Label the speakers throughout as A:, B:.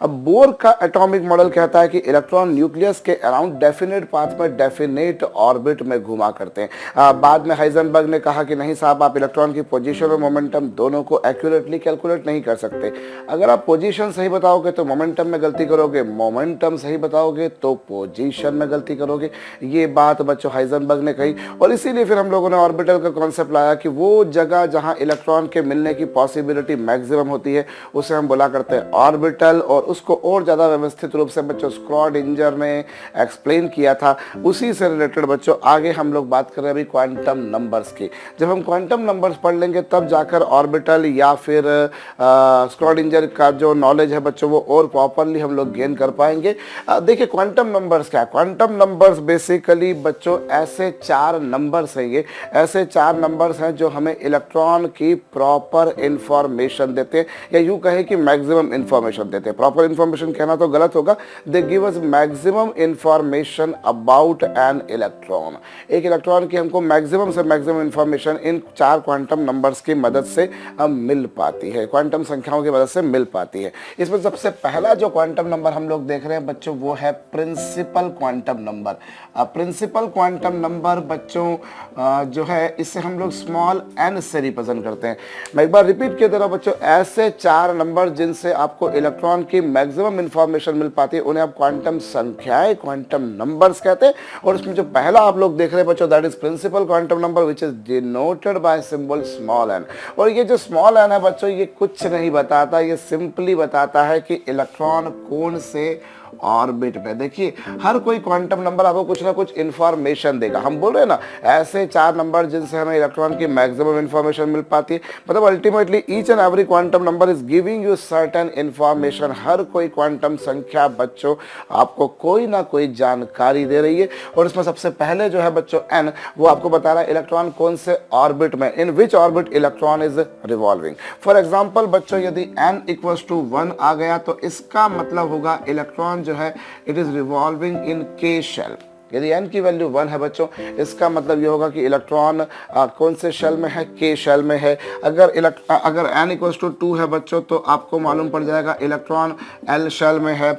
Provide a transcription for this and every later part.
A: अब बोर का atomic model कहता है कि इलेक्ट्रॉन न्यूक्लियस के अराउंड डेफिनेट पाथ में डेफिनेट ऑर्बिट में घुमा करते हैं। बाद में हाइजेनबर्ग ने कहा कि नहीं साहब, आप इलेक्ट्रॉन की पोजीशन और मोमेंटम दोनों को एक्यूरेटली कैलकुलेट नहीं कर सकते। अगर आप पोजीशन सही बताओगे तो मोमेंटम में गलती करोगे, मोमेंटम सही बताओगे तो पोजीशन में गलती करोगे। ये बात बच्चों हाइजेनबर्ग ने कही, और इसीलिए फिर हम लोगों ने ऑर्बिटल का कॉन्सेप्ट लाया कि वो जगह जहां इलेक्ट्रॉन के मिलने की पॉसिबिलिटी मैक्सिमम होती है उसे हम बोला करते हैं ऑर्बिटल। और उसको और ज़्यादा व्यवस्थित रूप से बच्चों स्क्रॉडिंजर ने एक्सप्लेन किया था। उसी से रिलेटेड बच्चों आगे हम लोग बात कर रहे हैं अभी क्वांटम नंबर्स की। जब हम क्वांटम नंबर्स पढ़ लेंगे तब जाकर ऑर्बिटल या फिर स्क्रॉडिंजर का जो नॉलेज है बच्चों वो और प्रॉपरली हम लोग गेन कर पाएंगे। देखिए क्वांटम नंबर्स क्या है। क्वांटम नंबर्स बेसिकली बच्चों ऐसे चार नंबर्स हैं, ये ऐसे चार नंबर्स हैं जो हमें इलेक्ट्रॉन की प्रॉपर इंफॉर्मेशन देते हैं, या यूं कहे कि मैक्सिमम इंफॉर्मेशन देते हैं। प्रॉपर इंफॉर्मेशन कहना तो गलत होगा। They give us maximum information about an electron. एक इलेक्ट्रॉन की हमको मैक्सिमम से मैक्सिमम इंफॉर्मेशन इन चार क्वांटम नंबर्स की मदद से मिल पाती है, क्वांटम संख्याओं की मदद से मिल पाती है। इसमें सबसे पहला जो क्वांटम नंबर हम लोग देख रहे हैं बच्चों वो है principal quantum number. Principal quantum number बच्चों जो है इससे हम लोग स्मॉल एन से रिप्रेजेंट करते हैं। मैं एक बार रिपीट किया दे रहा हूं बच्चों, ऐसे चार नंबर जिनसे आपको इलेक्ट्रॉन की मैक्सिमम इंफॉर्मेशन मिल पाती है उन्हें आप क्वांटम संख्याएं, क्वांटम नंबर्स कहते हैं। और इसमें जो पहला आप लोग देख रहे हैं बच्चों that is principal quantum number which is denoted by symbol small n. और ये जो स्मॉल एन है बच्चों ये कुछ नहीं बताता, ये सिंपली बताता है कि इलेक्ट्रॉन कौन से ऑर्बिट में। देखिए हर कोई क्वांटम नंबर आपको कुछ ना कुछ इंफॉर्मेशन देगा। हम बोल रहे हैं ना ऐसे चार नंबर जिनसे हमें इलेक्ट्रॉन की मैक्सिमम इंफॉर्मेशन मिल पाती है, मतलब ultimately each and every quantum number is giving you certain information. हर कोई क्वांटम संख्या बच्चों आपको कोई ना कोई जानकारी दे रही है। और इसमें सबसे पहले जो है बच्चों एन, वो आपको बता रहा है इलेक्ट्रॉन कौन से ऑर्बिट में, in which orbit electron is revolving. For example बच्चों यदि एन इक्वल्स टू 1 आ गया तो इसका मतलब होगा इलेक्ट्रॉन जो है it is revolving in K shell. यदि n की वैल्यू 1 है बच्चों इसका मतलब ये होगा कि इलेक्ट्रॉन कौन से शेल में है, के शेल में है। अगर n इक्वल्स टू 2 है बच्चों तो आपको मालूम पड़ जाएगा इलेक्ट्रॉन l शेल में है।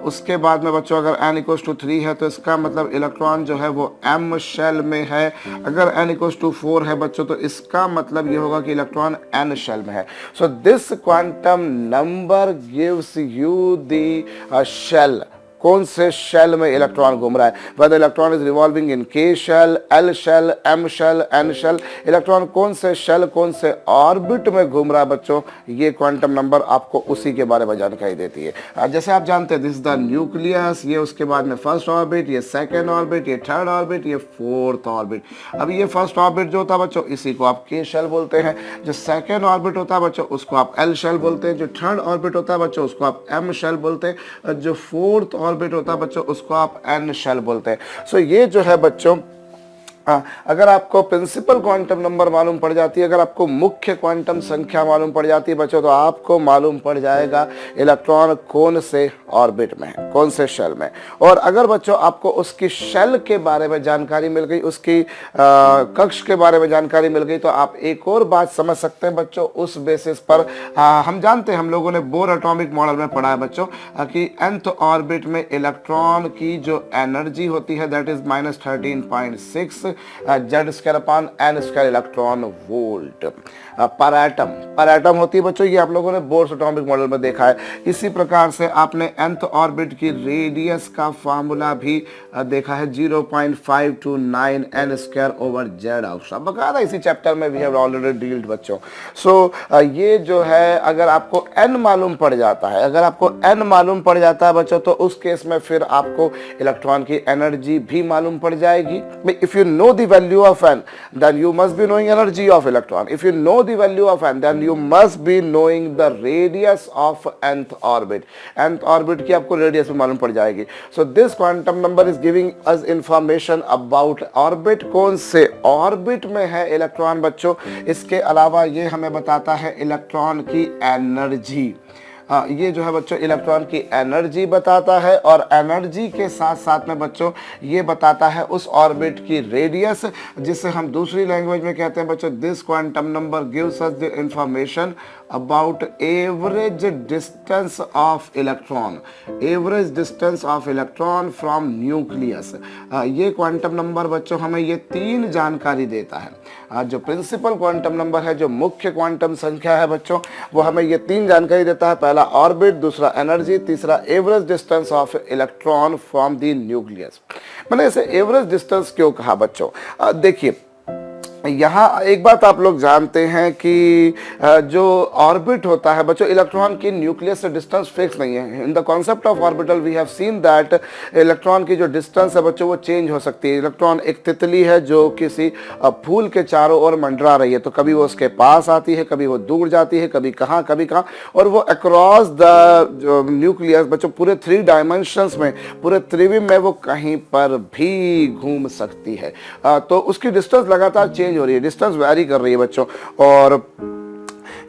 A: उसके बाद में बच्चों अगर n इक्वल्स टू 3 है तो इसका मतलब इलेक्ट्रॉन जो है वो m शेल में है। अगर n इक्वल्स टू 4 है बच्चों तो इसका मतलब ये होगा कि इलेक्ट्रॉन n शेल में है। So this quantum number gives you the shell, कौन से शेल में इलेक्ट्रॉन घूम रहा है, whether electron is revolving in K shell, L shell, M shell, N shell. Electron कौन से शेल, कौन से ऑर्बिट में घूम रहा है बच्चों, ये क्वांटम नंबर आपको उसी के बारे में जानकारी देती है। जैसे आप जानते हैं दिस इज द न्यूक्लियस, ये उसके बाद में फर्स्ट ऑर्बिट, ये सेकेंड ऑर्बिट, ये थर्ड ऑर्बिट, ये फोर्थ ऑर्बिट। अब ये फर्स्ट ऑर्बिट जो होता है बच्चों इसी को आप के शेल बोलते हैं। जो सेकेंड ऑर्बिट होता है बच्चों उसको आप एल शेल बोलते हैं। जो थर्ड ऑर्बिट होता है बच्चों उसको आप एम शेल बोलते हैं। जो फोर्थ ऑर्बिट होता है बच्चों उसको आप एन शेल बोलते हैं। सो ये जो है बच्चों अगर आपको प्रिंसिपल क्वांटम नंबर मालूम पड़ जाती है, अगर आपको मुख्य क्वांटम संख्या मालूम पड़ जाती है बच्चों तो आपको मालूम पड़ जाएगा इलेक्ट्रॉन कौन से ऑर्बिट में है, कौन से शेल में। और अगर बच्चों आपको उसकी शेल के बारे में जानकारी मिल गई, उसकी कक्ष के बारे में जानकारी मिल गई तो आप एक और बात समझ सकते हैं बच्चों। उस बेसिस पर हम जानते हैं, हम लोगों ने बोर एटॉमिक मॉडल में पढ़ा है बच्चों कि nth ऑर्बिट में इलेक्ट्रॉन की जो एनर्जी होती है that is -13.6 Z square upon n square electron volt per atom. Per atom होती है बच्चों, ये आप लोगों ने बोर्स एटॉमिक मॉडल में देखा है। इसी प्रकार से आपने nth ऑर्बिट की रेडियस का फार्मूला भी देखा है 0.529 एन स्क्वायर ओवर जेड आउट। बकायदा इसी चैप्टर में वी हैव ऑलरेडी डील्ड बच्चों। सो ये जो है अगर आपको n मालूम पड़ जाता है, अगर आपको n मालूम पड़ जाता है बच्चों तो उस केस में फिर आपको इलेक्ट्रॉन की एनर्जी भी मालूम पड़ जाएगी। If you know the value of n then you must be knowing energy of electron. If you know the value of n then you must be knowing the radius of nth orbit. nth orbit की आपको radius भी मालूम पड़ जाएगी। So this quantum number is giving us information about orbit, कौन से orbit में है इलेक्ट्रॉन बच्चों। इसके अलावा ये हमें बताता है इलेक्ट्रॉन की एनर्जी। ये जो है बच्चों इलेक्ट्रॉन की एनर्जी बताता है, और एनर्जी के साथ साथ में बच्चों ये बताता है उस ऑर्बिट की रेडियस, जिसे हम दूसरी लैंग्वेज में कहते हैं बच्चों this quantum number gives us the information about average distance of electron, average distance of electron from nucleus. ये क्वांटम नंबर बच्चों हमें ये 3 जानकारी देता है। जो प्रिंसिपल क्वांटम नंबर है, जो मुख्य क्वांटम संख्या है बच्चों, वो हमें ये 3 जानकारी देता है। पहला ऑर्बिट, दूसरा एनर्जी, तीसरा average distance of electron from the nucleus. मैंने इसे एवरेज डिस्टेंस क्यों कहा बच्चों? देखिए, यहाँ एक बात आप लोग जानते हैं कि जो ऑर्बिट होता है बच्चों, इलेक्ट्रॉन की न्यूक्लियस से डिस्टेंस फिक्स नहीं है। In the concept of orbital we have seen that electron की जो डिस्टेंस है बच्चों वो चेंज हो सकती है। इलेक्ट्रॉन एक तितली है जो किसी फूल के चारों ओर मंडरा रही है, तो कभी वो उसके पास आती है, कभी वो दूर जाती है, कभी कहाँ, और वो अक्रॉस द न्यूक्लियस बच्चों पूरे 3 डायमेंशंस में, पूरे त्रिविम में वो कहीं पर भी घूम सकती है। तो उसकी डिस्टेंस लगातार चेंज हो रही है, डिस्टेंस वैरी कर रही है बच्चों। और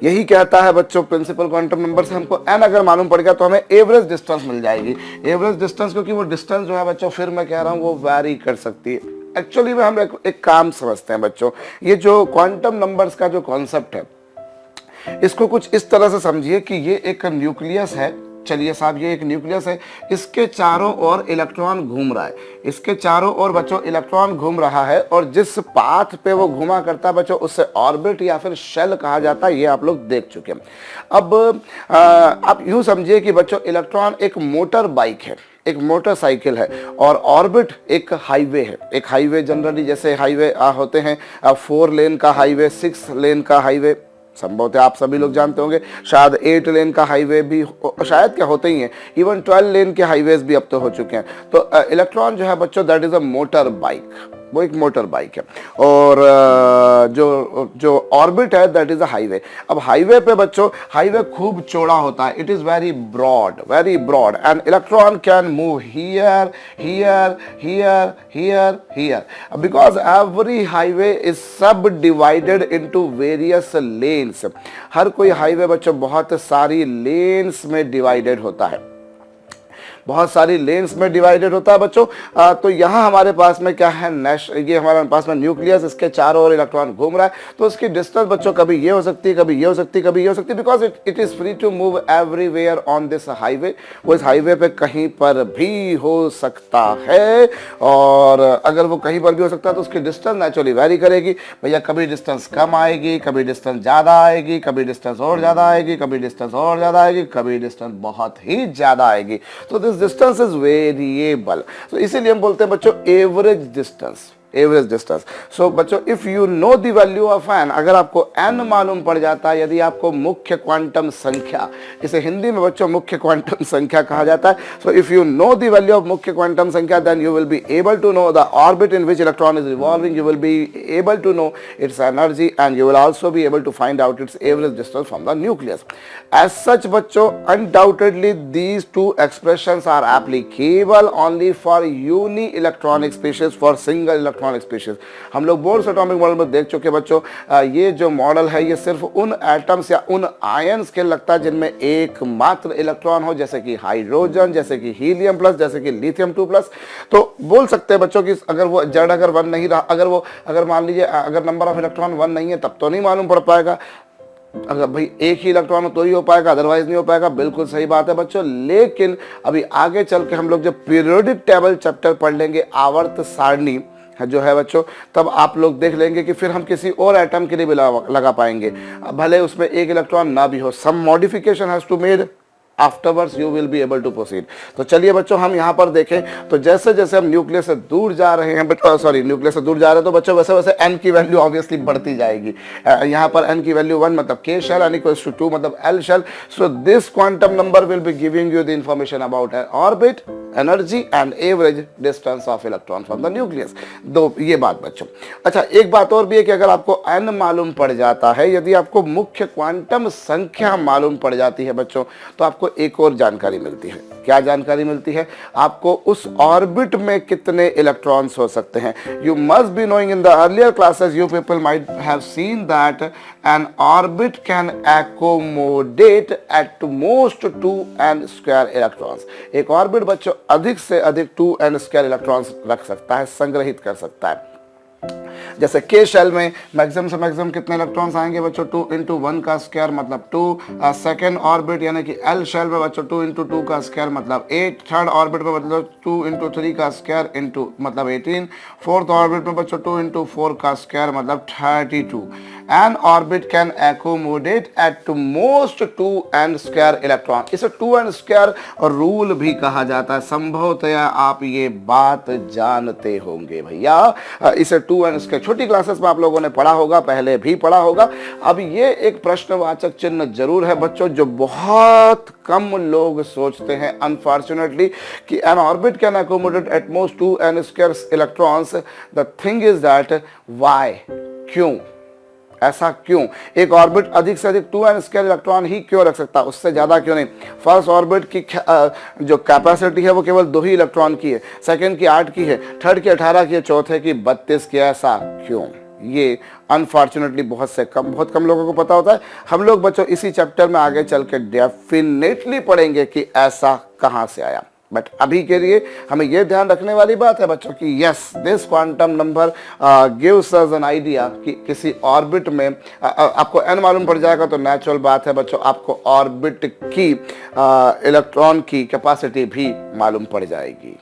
A: यही कहता है बच्चों प्रिंसिपल क्वांटम नंबर से हमको n अगर मालूम पड़ गया तो हमें एवरेज डिस्टेंस मिल जाएगी। एवरेज डिस्टेंस, क्योंकि वो डिस्टेंस जो है बच्चों, फिर मैं कह रहा हूं वो वैरी कर सकती है। एक्चुअली में हम एक काम समझते हैं बच्चों, ये जो क्वांटम नंबर्स का जो कॉन्सेप्ट है, इसको कुछ इस तरह से समझिए कि ये एक न्यूक्लियस है। चलिए साहब, ये एक न्यूक्लियस है, इसके चारों ओर इलेक्ट्रॉन घूम रहा है, इसके चारों ओर बच्चों इलेक्ट्रॉन घूम रहा है, और जिस पाथ पे वो घुमा करता है बच्चों उसे ऑर्बिट या फिर शेल कहा जाता है। ये आप लोग देख चुके हैं। अब आप यूं समझिए कि बच्चों इलेक्ट्रॉन एक मोटर बाइक है, एक मोटरसाइकिल है, और ऑर्बिट एक हाईवे है। एक हाईवे जनरली जैसे हाईवे होते हैं 4 लेन का हाईवे, 6 लेन का हाईवे, संभवतः आप सभी लोग जानते होंगे। शायद 8 लेन का हाईवे भी शायद क्या होते ही हैं, इवन 12 लेन के हाईवेज भी अब तो हो चुके हैं। तो इलेक्ट्रॉन जो है बच्चों that is a motorbike, वो एक मोटर बाइक है। और जो ऑर्बिट है दैट इज अ हाईवे। अब हाईवे पे बच्चों, हाईवे खूब चौड़ा होता है, it is very broad and electron can move here here here here here because every highway is subdivided into various lanes. हर कोई हाईवे बच्चों बहुत सारी लेन्स में डिवाइडेड होता है, बहुत सारी लेन्स में डिवाइडेड होता है बच्चों। तो यहाँ हमारे पास में क्या है, ये हमारे पास में न्यूक्लियस, इसके चारों ओर इलेक्ट्रॉन घूम रहा है। तो उसकी डिस्टेंस बच्चों कभी ये हो सकती है, कभी ये हो सकती है, कभी ये हो सकती है, because it is free to move everywhere on this highway. वो इस हाईवे पे कहीं पर भी हो सकता है, और अगर वो कहीं पर भी हो सकता है तो उसकी डिस्टेंस नेचुरली वैरी करेगी। भैया कभी डिस्टेंस कम आएगी, कभी डिस्टेंस ज़्यादा आएगी, कभी डिस्टेंस और ज़्यादा आएगी, कभी डिस्टेंस और ज़्यादा आएगी, कभी डिस्टेंस बहुत ही ज़्यादा आएगी। तो दिस डिस्टेंस इज वेरिएबल। तो इसीलिए हम बोलते हैं बच्चों एवरेज डिस्टेंस, एवरेज डिस्टेंस। सो बच्चों if you know the value of n, अगर आपको n मालूम पड़ जाता है, यदि आपको मुख्य क्वांटम संख्या, इसे हिंदी में बच्चों मुख्य क्वांटम संख्या कहा जाता है। So if you know the value of मुख्य क्वांटम संख्या, then you will be able to know the orbit in which electron is revolving, you will be able to know its energy, and you will also be able to find out its average distance from the nucleus. As such बच्चों undoubtedly these two expressions are applicable only for uni electronic species, for single electronic species. हम लोग Bohr's atomic model में देख चुके बच्चों, ये जो model है ये सिर्फ उन एटम्स या उन आयंस के लगता है जिनमें एकमात्र इलेक्ट्रॉन हो, जैसे कि हाइड्रोजन, जैसे कि हीलियम प्लस, जैसे कि लिथियम 2 प्लस। तो बोल सकते हैं बच्चों कि अगर वो जड़ अगर 1 नहीं रहा, अगर मान लीजिए अगर नंबर ऑफ इलेक्ट्रॉन 1 नहीं है तब तो नहीं मालूम पड़ पाएगा। अगर भाई एक ही इलेक्ट्रॉन हो तो ही हो पाएगा, अदरवाइज नहीं हो पाएगा। बिल्कुल सही बात है बच्चों। लेकिन अभी आगे चल के हम लोग जब पीरियोडिक टेबल चैप्टर पढ़ लेंगे, आवर्त सारणी जो है बच्चों, तब आप लोग देख लेंगे कि फिर हम किसी और एटम के लिए भी लगा पाएंगे, भले उसमें एक इलेक्ट्रॉन ना भी हो। Some modification has to made, afterwards you will be able to proceed. तो चलिए बच्चों हम यहाँ पर देखें तो जैसे जैसे हम न्यूक्लियस से दूर जा रहे हैं न्यूक्लियस से दूर जा रहे हैं, तो बच्चों वैसे वैसे n की वैल्यू ऑब्वियसली बढ़ती जाएगी। यहाँ पर n की वैल्यू 1 मतलब k shell, n equals to 2 मतलब l shell. So this quantum number will be giving you the information about an orbit, energy and average distance of electron from the nucleus. दो ये बात बच्चों। अच्छा एक बात और भी है कि अगर आपको n मालूम पड़ जाता है, यदि आपको मुख्य क्वांटम संख्या मालूम पड़ जाती है बच्चों, तो आपको एक और जानकारी मिलती है। क्या जानकारी मिलती है? आपको उस ऑर्बिट में कितने इलेक्ट्रॉन्स हो सकते हैं। You must be knowing in the earlier classes you people might have seen that N orbit can accommodate at most 2n² electrons. एक ऑर्बिट बच्चों अधिक से अधिक 2n² इलेक्ट्रॉन्स रख सकता है, संग्रहित कर सकता है। जैसे के शेल में मैक्सिमम से मैक्सिमम कितने इलेक्ट्रॉन्स आएंगे बच्चों? 2 × 1 का स्क्वायर मतलब 2। सेकेंड ऑर्बिट यानी कि एल शेल में बच्चों 2 × 2 का स्क्वायर मतलब 8। थर्ड ऑर्बिट में मतलब 2 × 3 का स्क्वायर इंटू मतलब 18। फोर्थ ऑर्बिट में बच्चों 2 × 4 का स्क्वायर मतलब 32। N orbit can accommodate at most 2n² electron. इसे 2n² रूल भी कहा जाता है। संभवतया आप ये बात जानते होंगे भैया। इसे 2n², छोटी क्लासेस में आप लोगों ने पढ़ा होगा, पहले भी पढ़ा होगा। अब ये एक प्रश्नवाचक चिन्ह जरूर है बच्चों, जो बहुत कम लोग सोचते हैं अनफॉर्चुनेटली, कि N orbit can accommodate at most 2n² electrons. The thing is that why, क्यों, ऐसा क्यों? एक ऑर्बिट अधिक से अधिक 2n² इलेक्ट्रॉन ही क्यों रख सकता है, उससे ज्यादा क्यों नहीं? फर्स्ट ऑर्बिट की जो कैपेसिटी है वो केवल 2 ही इलेक्ट्रॉन की है, सेकंड की 8 की है, थर्ड की 18 की है, चौथे की 32 की है। ऐसा क्यों? ये अनफॉर्चुनेटली बहुत कम लोगों को पता होता है। हम लोग बच्चों इसी चैप्टर में आगे चल के डेफिनेटली पढ़ेंगे कि ऐसा कहां से आया। बट अभी के लिए हमें यह ध्यान रखने वाली बात है बच्चों की yes, this quantum number gives us an idea कि किसी ऑर्बिट में आपको n मालूम पड़ जाएगा तो नेचुरल बात है बच्चों आपको ऑर्बिट की इलेक्ट्रॉन की कैपेसिटी भी मालूम पड़ जाएगी।